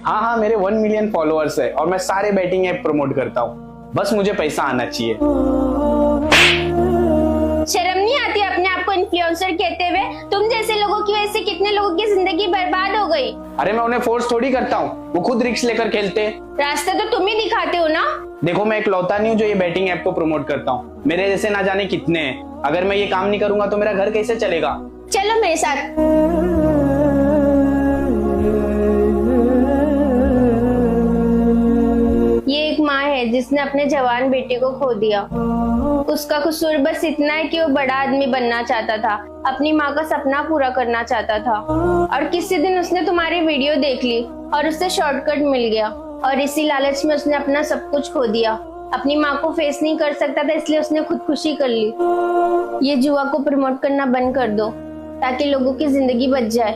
हाँ हाँ, मेरे 1 मिलियन फॉलोअर्स है और मैं सारे बैटिंग ऐप प्रमोट करता हूँ, बस मुझे पैसा आना चाहिए। शर्म नहीं आती अपने आप को इन्फ्लुएंसर कहते हुए? तुम जैसे लोगों की वजह से कितने लोगों की जिंदगी बर्बाद हो गई। अरे मैं उन्हें फोर्स थोड़ी करता हूँ, वो खुद रिस्क लेकर खेलते। रास्ता तो तुम ही दिखाते हो ना। देखो, मैं एक लौता नहीं हूँ जो ये बैटिंग ऐप को प्रमोट करता हूँ, मेरे जैसे ना जाने कितने हैं। अगर मैं ये काम नहीं करूंगा तो मेरा घर कैसे चलेगा। चलो मेरे साथ। ये एक माँ है जिसने अपने जवान बेटे को खो दिया। उसका कसूर बस इतना है कि वो बड़ा आदमी बनना चाहता था, अपनी माँ का सपना पूरा करना चाहता था। और किसी दिन उसने तुम्हारी वीडियो देख ली और उससे शॉर्टकट मिल गया, और इसी लालच में उसने अपना सब कुछ खो दिया। अपनी माँ को फेस नहीं कर सकता था, इसलिए उसने खुदकुशी कर ली। ये जुआ को प्रमोट करना बंद कर दो ताकि लोगों की जिंदगी बच जाए।